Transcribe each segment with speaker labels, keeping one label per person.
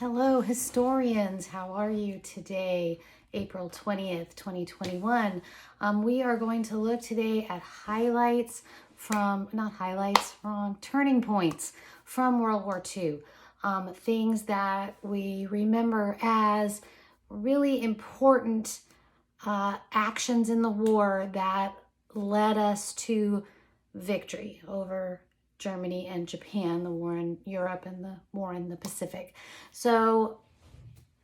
Speaker 1: Hello, historians. How are you today, April 20th, 2021? We are going to look today at turning points from World War II. Things that we remember as really important actions in the war that led us to victory over Germany and Japan, the war in Europe and the war in the Pacific. So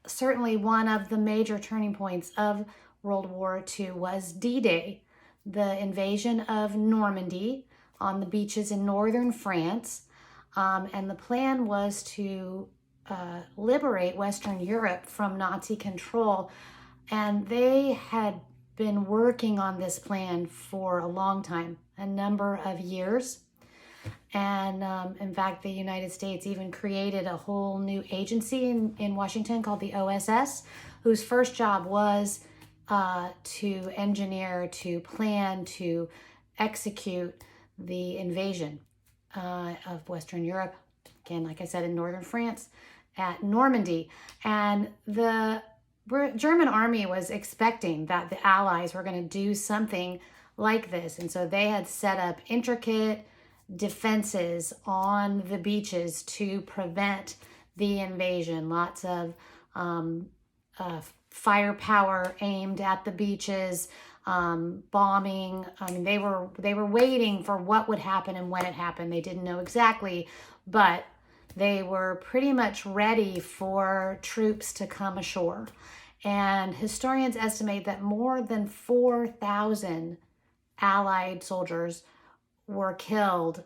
Speaker 1: certainly one of the major turning points of World War II was D-Day, the invasion of Normandy on the beaches in northern France. And the plan was to liberate Western Europe from Nazi control. And they had been working on this plan for a long time, a number of years. And in fact, the United States even created a whole new agency in Washington called the OSS, whose first job was to engineer, to plan, to execute the invasion of Western Europe. Again, like I said, in northern France at Normandy. And the German army was expecting that the Allies were going to do something like this. And so they had set up intricate defenses on the beaches to prevent the invasion. Lots of firepower aimed at the beaches, bombing. I mean, they were waiting for what would happen and when it happened. They didn't know exactly, but they were pretty much ready for troops to come ashore. And historians estimate that more than 4,000 Allied soldiers were killed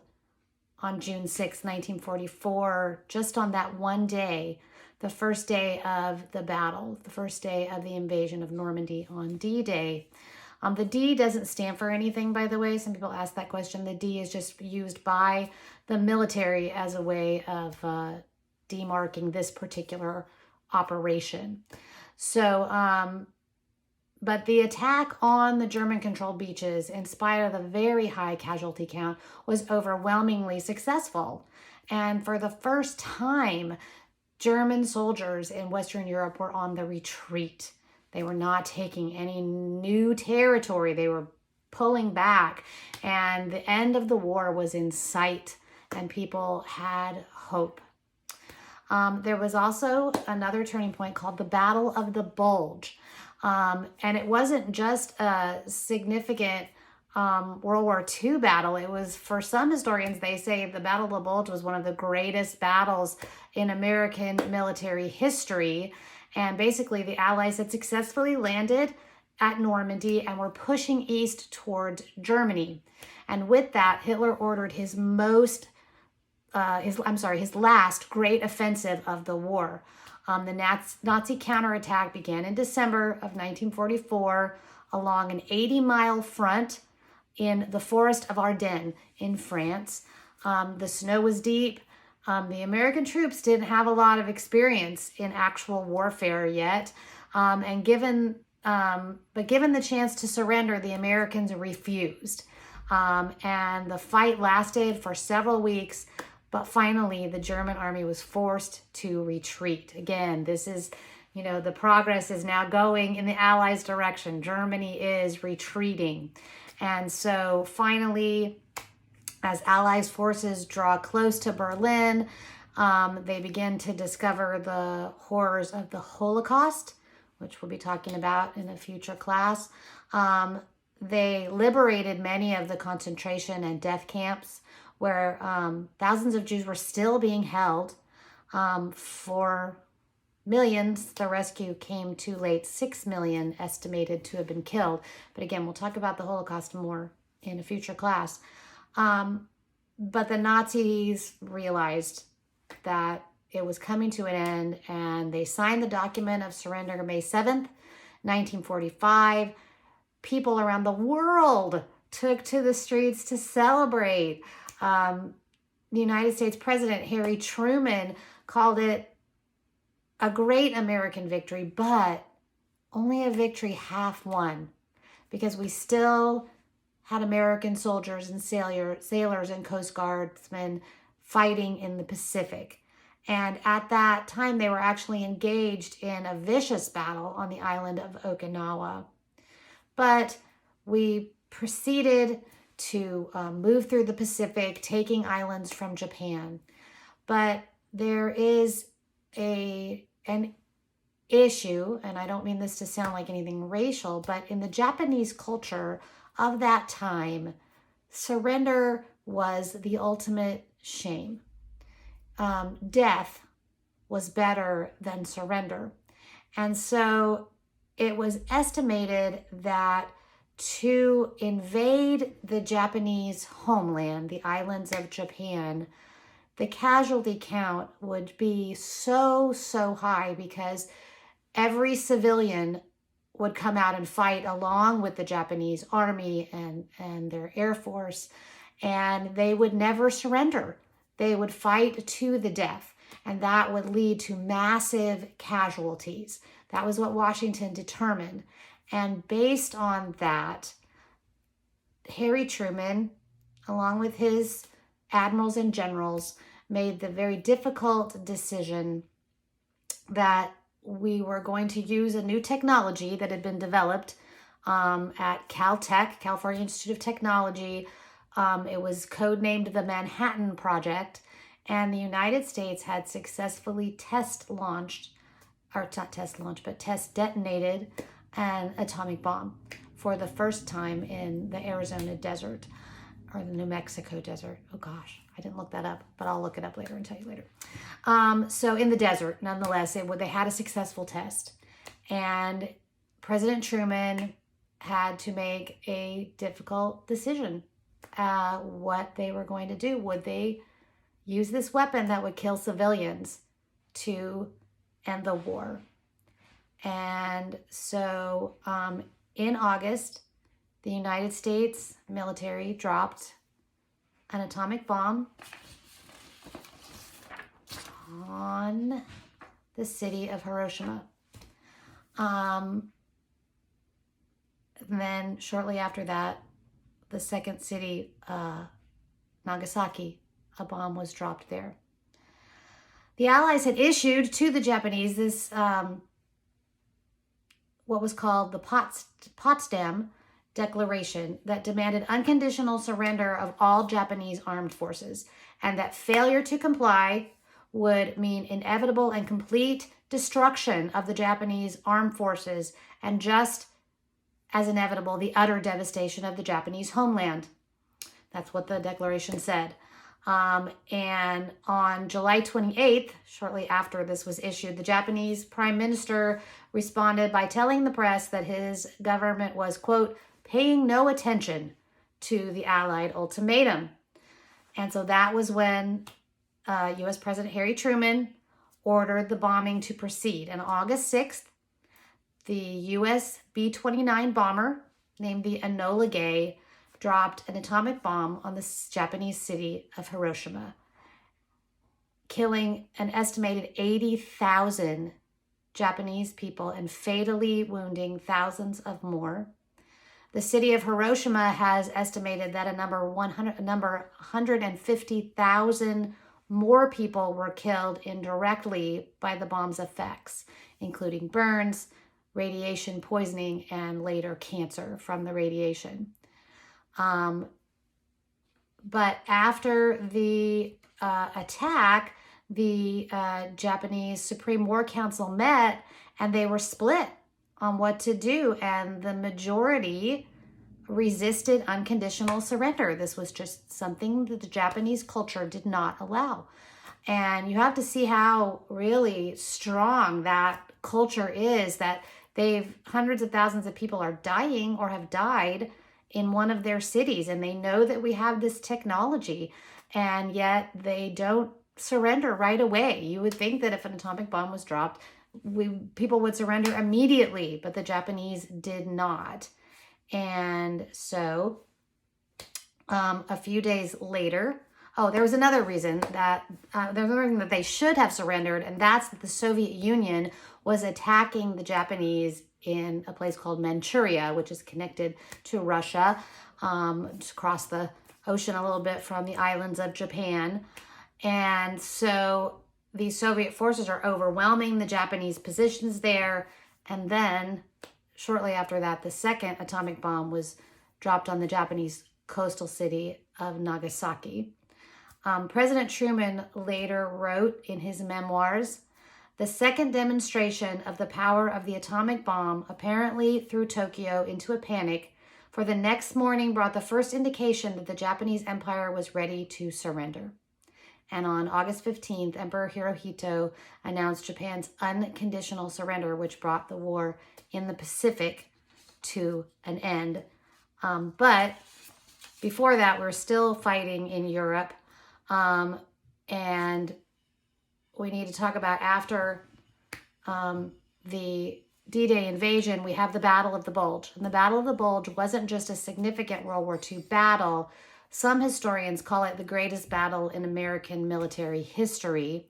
Speaker 1: on June 6, 1944, just on that one day, the first day of the battle, the first day of the invasion of Normandy on D-Day. The D doesn't stand for anything, by the way. Some people ask that question. The D is just used by the military as a way of demarking this particular operation. So, but the attack on the German-controlled beaches, in spite of the very high casualty count, was overwhelmingly successful. And for the first time, German soldiers in Western Europe were on the retreat. They were not taking any new territory. They were pulling back. And the end of the war was in sight, and people had hope. There was also another turning point called the Battle of the Bulge. And it wasn't just a significant World War II battle. It was, for some historians, they say the Battle of the Bulge was one of the greatest battles in American military history. And basically, the Allies had successfully landed at Normandy and were pushing east towards Germany. And with that, Hitler ordered his last great offensive of the war. The Nazi counterattack began in December of 1944 along an 80-mile front in the forest of Ardennes in France. The snow was deep. The American troops didn't have a lot of experience in actual warfare yet. But given the chance to surrender, the Americans refused. And the fight lasted for several weeks. But finally, the German army was forced to retreat. Again, this is, the progress is now going in the Allies' direction. Germany is retreating. And so finally, as Allies forces draw close to Berlin, they begin to discover the horrors of the Holocaust, which we'll be talking about in a future class. They liberated many of the concentration and death camps, where thousands of Jews were still being held. For millions, the rescue came too late. 6 million estimated to have been killed. But again, we'll talk about the Holocaust more in a future class. But the Nazis realized that it was coming to an end, and they signed the document of surrender May 7th, 1945. People around the world took to the streets to celebrate. The United States President Harry Truman called it a great American victory, but only a victory half won, because we still had American soldiers and sailors and Coast Guardsmen fighting in the Pacific. And at that time, they were actually engaged in a vicious battle on the island of Okinawa. But we proceeded to move through the Pacific, taking islands from Japan. But there is an issue, and I don't mean this to sound like anything racial, but in the Japanese culture of that time, surrender was the ultimate shame. Death was better than surrender. And so it was estimated that to invade the Japanese homeland, the islands of Japan, the casualty count would be so high because every civilian would come out and fight along with the Japanese army and their air force, and they would never surrender. They would fight to the death, and that would lead to massive casualties. That was what Washington determined. And based on that, Harry Truman, along with his admirals and generals, made the very difficult decision that we were going to use a new technology that had been developed at Caltech, California Institute of Technology. It was codenamed the Manhattan Project, and the United States had successfully test detonated an atomic bomb for the first time in the Arizona desert, or the New Mexico desert. Oh gosh, I didn't look that up, but I'll look it up later and tell you later. So in the desert, nonetheless, they had a successful test. And President Truman had to make a difficult decision what they were going to do. Would they use this weapon that would kill civilians to end the war? And so in August, the United States military dropped an atomic bomb on the city of Hiroshima. And then shortly after that, the second city, Nagasaki, a bomb was dropped there. The Allies had issued to the Japanese this, what was called the Potsdam Declaration, that demanded unconditional surrender of all Japanese armed forces, and that failure to comply would mean inevitable and complete destruction of the Japanese armed forces, and just as inevitable, the utter devastation of the Japanese homeland. That's what the declaration said. And on July 28th, shortly after this was issued, the Japanese Prime Minister responded by telling the press that his government was, quote, paying no attention to the Allied ultimatum. And so that was when U.S. President Harry Truman ordered the bombing to proceed. And on August 6th, the U.S. B-29 bomber named the Enola Gay dropped an atomic bomb on the Japanese city of Hiroshima, killing an estimated 80,000 Japanese people and fatally wounding thousands of more. The city of Hiroshima has estimated that a number 150,000 more people were killed indirectly by the bomb's effects, including burns, radiation poisoning, and later cancer from the radiation. But after the attack, the Japanese Supreme War Council met, and they were split on what to do, and the majority resisted unconditional surrender. This was just something that the Japanese culture did not allow. And you have to see how really strong that culture is, that hundreds of thousands of people are dying or have died in one of their cities, and they know that we have this technology, and yet they don't surrender right away. You would think that if an atomic bomb was dropped, people would surrender immediately, but the Japanese did not. And so a few days later, there was another reason that they should have surrendered, and that's that the Soviet Union was attacking the Japanese in a place called Manchuria, which is connected to Russia, just across the ocean a little bit from the islands of Japan. And so the Soviet forces are overwhelming the Japanese positions there. And then shortly after that, the second atomic bomb was dropped on the Japanese coastal city of Nagasaki. President Truman later wrote in his memoirs, "The second demonstration of the power of the atomic bomb apparently threw Tokyo into a panic, for the next morning brought the first indication that the Japanese Empire was ready to surrender." And on August 15th, Emperor Hirohito announced Japan's unconditional surrender, which brought the war in the Pacific to an end. But before that, we're still fighting in Europe. And we need to talk about after the D-Day invasion, we have the Battle of the Bulge. And the Battle of the Bulge wasn't just a significant World War II battle. Some historians call it the greatest battle in American military history.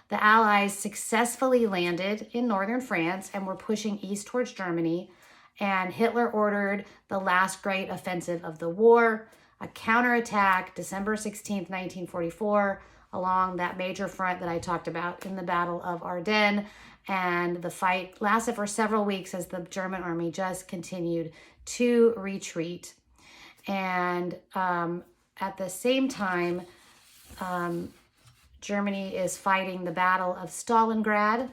Speaker 1: The Allies successfully landed in northern France and were pushing east towards Germany. And Hitler ordered the last great offensive of the war, a counterattack December 16th, 1944, along that major front that I talked about in the Battle of Ardennes. And the fight lasted for several weeks as the German army just continued to retreat. And at the same time, Germany is fighting the Battle of Stalingrad,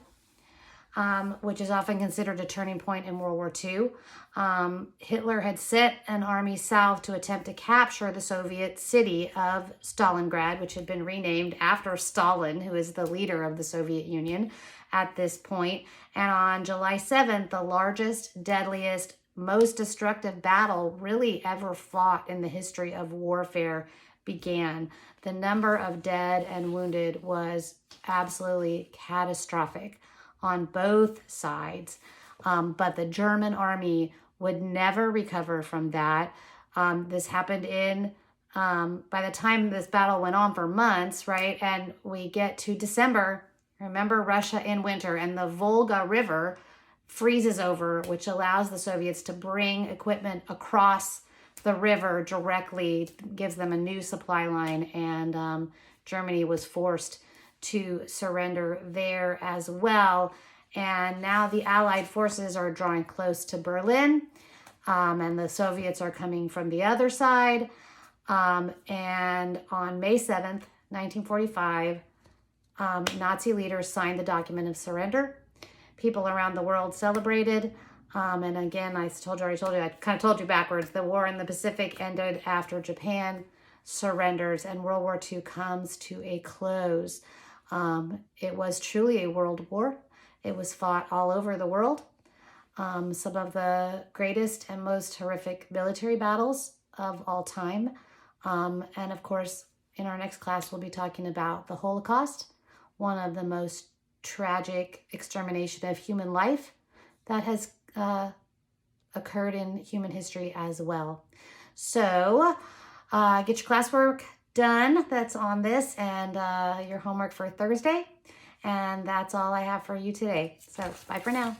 Speaker 1: which is often considered a turning point in World War II. Hitler had sent an army south to attempt to capture the Soviet city of Stalingrad, which had been renamed after Stalin, who is the leader of the Soviet Union at this point. And on July 7th, the largest, deadliest, most destructive battle really ever fought in the history of warfare began. The number of dead and wounded was absolutely catastrophic on both sides. But the German army would never recover from that. This happened by the time this battle went on for months, right? And we get to December. Remember, Russia in winter, and the Volga River freezes over, which allows the Soviets to bring equipment across the river directly, gives them a new supply line, and Germany was forced to surrender there as well. And now the Allied forces are drawing close to Berlin, and the Soviets are coming from the other side. And on May 7th, 1945, Nazi leaders signed the document of surrender. People around the world celebrated. And again, I kind of told you backwards. The war in the Pacific ended after Japan surrenders and World War II comes to a close. It was truly a world war. It was fought all over the world. Some of the greatest and most horrific military battles of all time. And of course, in our next class, we'll be talking about the Holocaust, one of the most tragic extermination of human life that has occurred in human history as well. So get your classwork done that's on this and your homework for Thursday. And that's all I have for you today. So bye for now.